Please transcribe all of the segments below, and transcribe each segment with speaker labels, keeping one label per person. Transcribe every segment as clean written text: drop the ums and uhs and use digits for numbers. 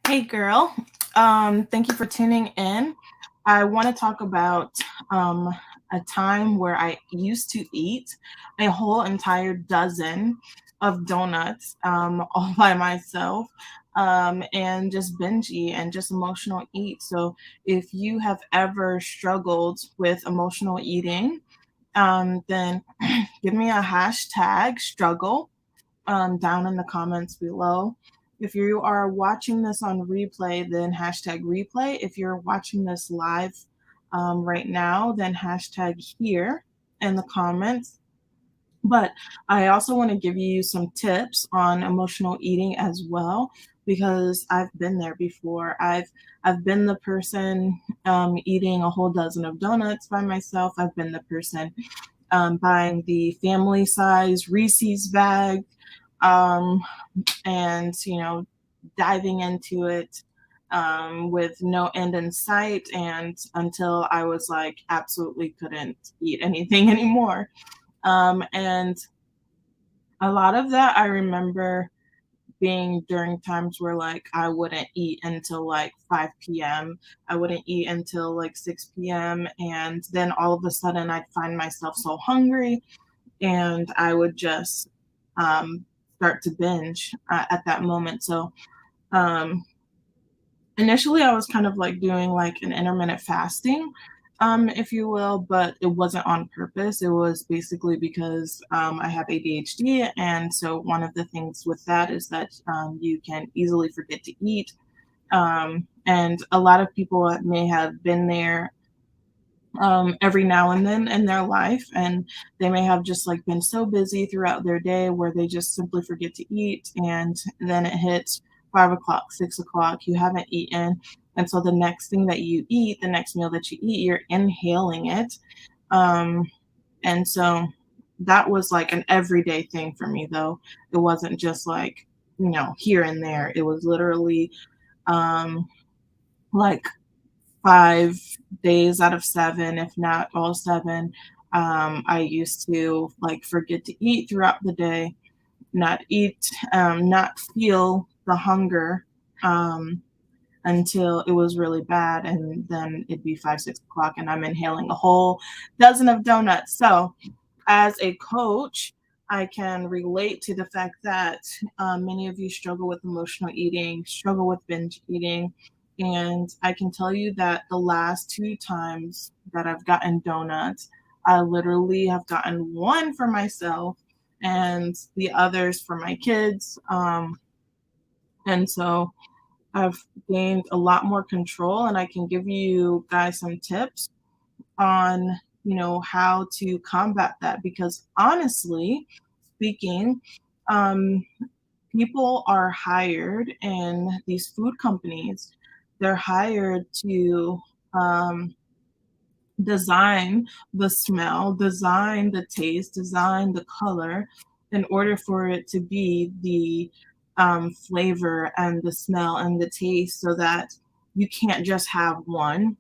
Speaker 1: Hey girl, thank you for tuning in. I want to talk about um, a time where I used to eat a whole entire dozen of donuts all by myself and just binge eat and just emotional eat. So, if you have ever struggled with emotional eating, then give me a hashtag struggle down in the comments below. If you are watching this on replay, then hashtag replay. If you're watching this live right now, then hashtag here in the comments. But I also want to give you some tips on emotional eating as well because I've been there before. I've been the person eating a whole dozen of donuts by myself. I've been the person buying the family size Reese's bag um, and diving into it with no end in sight and until I was like absolutely couldn't eat anything anymore. And a lot of that I remember being during times where like I wouldn't eat until like 5 p.m. I wouldn't eat until like 6 p.m. And then all of a sudden I'd find myself so hungry and I would just um, start to binge at that moment. So um, initially, I was kind of like doing like an intermittent fasting, if you will, but it wasn't on purpose. It was basically because I have ADHD. And so one of the things with that is that you can easily forget to eat. And a lot of people may have been there every now and then in their life, and they may have just like been so busy throughout their day where they just simply forget to eat, and then it hits 5 o'clock, 6 o'clock, you haven't eaten, and so the next thing that you eat, the next meal that you eat, you're inhaling it, um, and so that was like an everyday thing for me, though it wasn't just like here and there. It was literally um, like 5 days out of 7, if not all 7. I used to like forget to eat throughout the day, not eat, not feel the hunger um, until it was really bad. And then it'd be 5, 6 o'clock, and I'm inhaling a whole dozen of donuts. So, as a coach, I can relate to the fact that many of you struggle with emotional eating, struggle with binge eating. And I can tell you that the last 2 times that I've gotten donuts, I literally have gotten one for myself and the others for my kids. And so I've gained a lot more control, and I can give you guys some tips on how to combat that, because honestly speaking, um, people are hired in these food companies. They're hired to um, design the smell, design the taste, design the color in order for it to be the flavor and the smell and the taste, so that you can't just have one.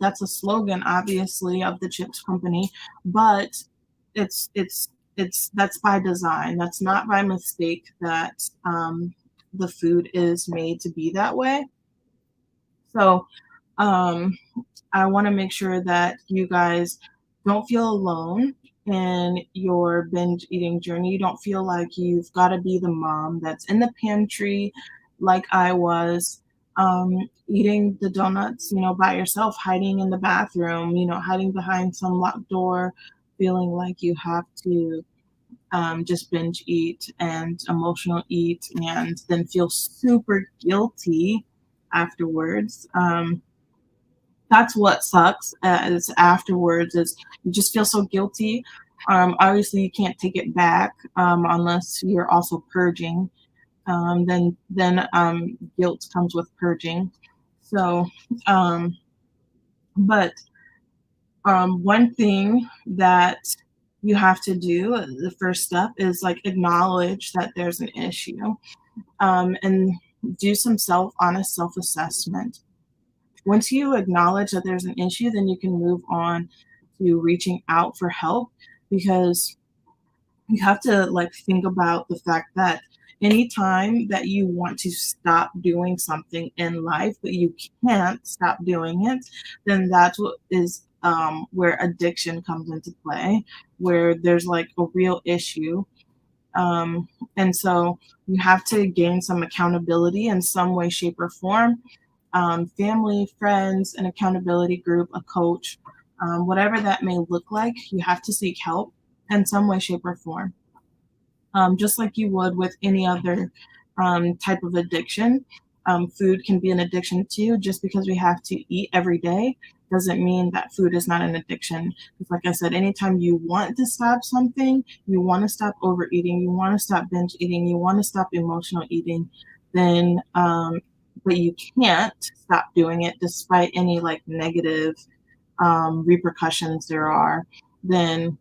Speaker 1: That's a slogan, obviously, of the chips company, but it's that's by design. That's not by mistake that the food is made to be that way. So um, I want to make sure that you guys don't feel alone in your binge eating journey. You don't feel like you've got to be the mom that's in the pantry like I was, eating the donuts, by yourself, hiding in the bathroom, hiding behind some locked door, feeling like you have to just binge eat and emotional eat and then feel super guilty afterwards. That's what sucks is afterwards is you just feel so guilty. Obviously you can't take it back unless you're also purging. Then guilt comes with purging. So um, but one thing that you have to do, the first step is like acknowledge that there's an issue, and do some honest self assessment. Once you acknowledge that there's an issue, then you can move on to reaching out for help, because you have to like think about the fact that anytime that you want to stop doing something in life, but you can't stop doing it, then that's what is where addiction comes into play, where there's like a real issue. And so you have to gain some accountability in some way, shape, or form. Family, friends, an accountability group, a coach, whatever that may look like, you have to seek help in some way, shape, or form. Just like you would with any other type of addiction. Food can be an addiction too. Just because we have to eat every day doesn't mean that food is not an addiction. Because, like I said, anytime you want to stop something, you want to stop overeating, you want to stop binge eating, you want to stop emotional eating, then, but you can't stop doing it despite any like negative repercussions there are, then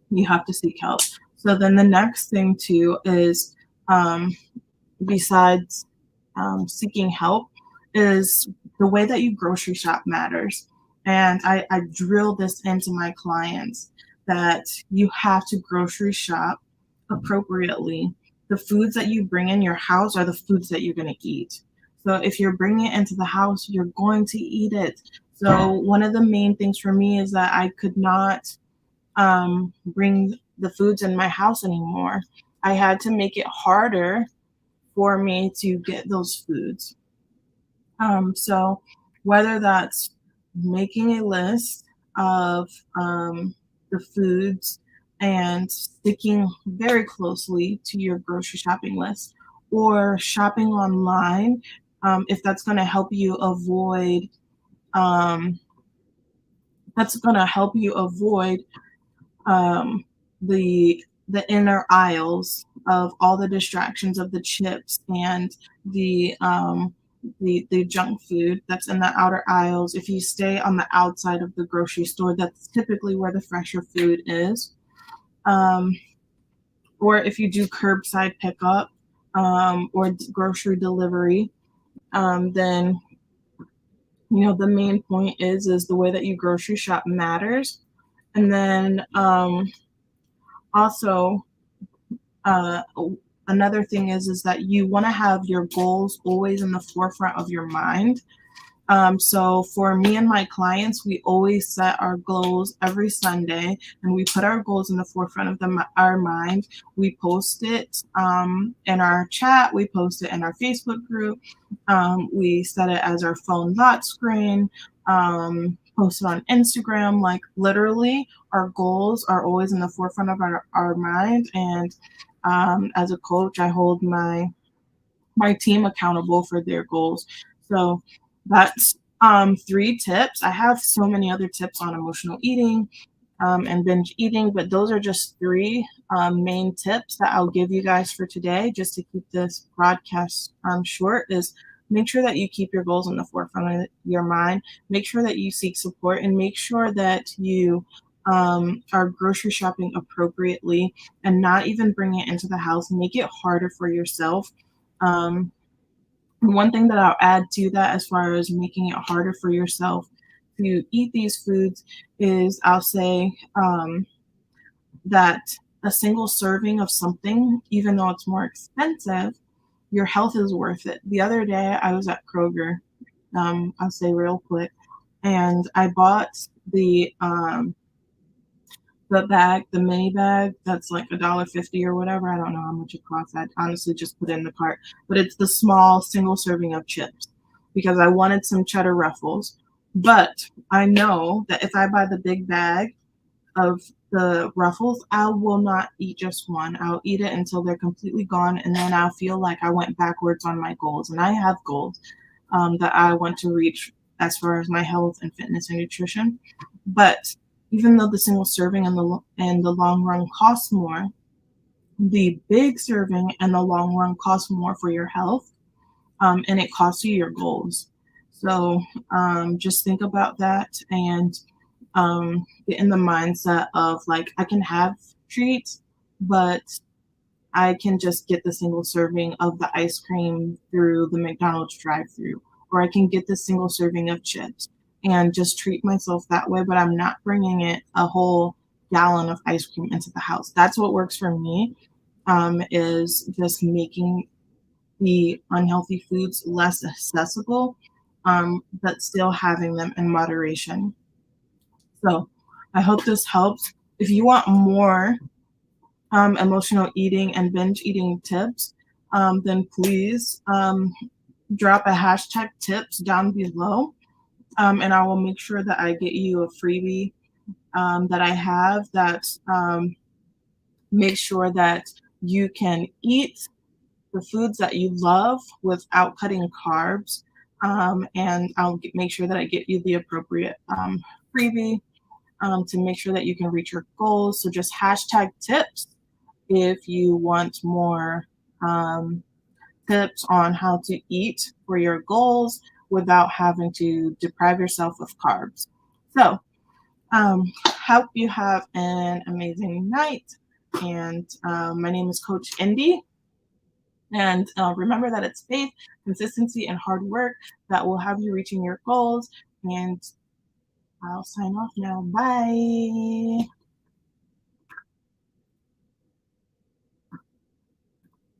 Speaker 1: you have to seek help. So then the next thing too is, um, besides seeking help, is the way that you grocery shop matters. And I drill this into my clients that you have to grocery shop appropriately. The foods that you bring in your house are the foods that you're going to eat. So if you're bringing it into the house, you're going to eat it. So one of the main things for me is that I could not bring the foods in my house anymore. I had to make it harder for me to get those foods. So whether that's making a list of the foods and sticking very closely to your grocery shopping list, or shopping online, if that's going to help you avoid um, that's going to help you avoid um, the inner aisles of all the distractions of the chips and the the junk food that's in the outer aisles. If you stay on the outside of the grocery store, that's typically where the fresher food is. Um, or if you do curbside pickup or grocery delivery, then the main point is the way that you grocery shop matters. And then also, uh, another thing is that you want to have your goals always in the forefront of your mind. So for me and my clients, we always set our goals every Sunday, and we put our goals in the forefront of our mind. We post it in our chat. We post it in our Facebook group. We set it as our phone lock screen. Post it on Instagram. Like literally, our goals are always in the forefront of our mind. And as a coach, I hold my team accountable for their goals. So that's three tips. I have so many other tips on emotional eating and binge eating, but those are just three main tips that I'll give you guys for today, just to keep this broadcast short. Is make sure that you keep your goals in the forefront of your mind. Make sure that you seek support, and make sure that you are grocery shopping appropriately and not even bring it into the house. Make it harder for yourself. Um, One thing that I'll add to that, as far as making it harder for yourself to eat these foods, is I'll say that a single serving of something, even though it's more expensive, your health is worth it. The other day, I was at Kroger, I'll say real quick, and I bought the bag, the mini bag, that's like $1.50 or whatever. I don't know how much it costs. I honestly just put it in the cart, but it's the small single serving of chips because I wanted some cheddar ruffles. But I know that if I buy the big bag of the ruffles, I will not eat just one. I'll eat it until they're completely gone, and then I'll feel like I went backwards on my goals. And I have goals that I want to reach as far as my health and fitness and nutrition. But even though the single serving and the long run costs more, the big serving and the long run costs more for your health, and it costs you your goals. So just think about that, and get in the mindset of like, I can have treats, but I can just get the single serving of the ice cream through the McDonald's drive-through, or I can get the single serving of chips and just treat myself that way, but I'm not bringing it a whole gallon of ice cream into the house. That's what works for me. is just making the unhealthy foods less accessible, but still having them in moderation. So I hope this helps. If you want more emotional eating and binge eating tips, then please drop a hashtag tips down below, and I will make sure that I get you a freebie that I have that makes sure that you can eat the foods that you love without cutting carbs. And make sure that I get you the appropriate freebie to make sure that you can reach your goals. So just hashtag tips if you want more um, tips on how to eat for your goals without having to deprive yourself of carbs. So, hope you have an amazing night. And my name is Coach Indy. And remember that it's faith, consistency, and hard work that will have you reaching your goals. And I'll sign off now. Bye.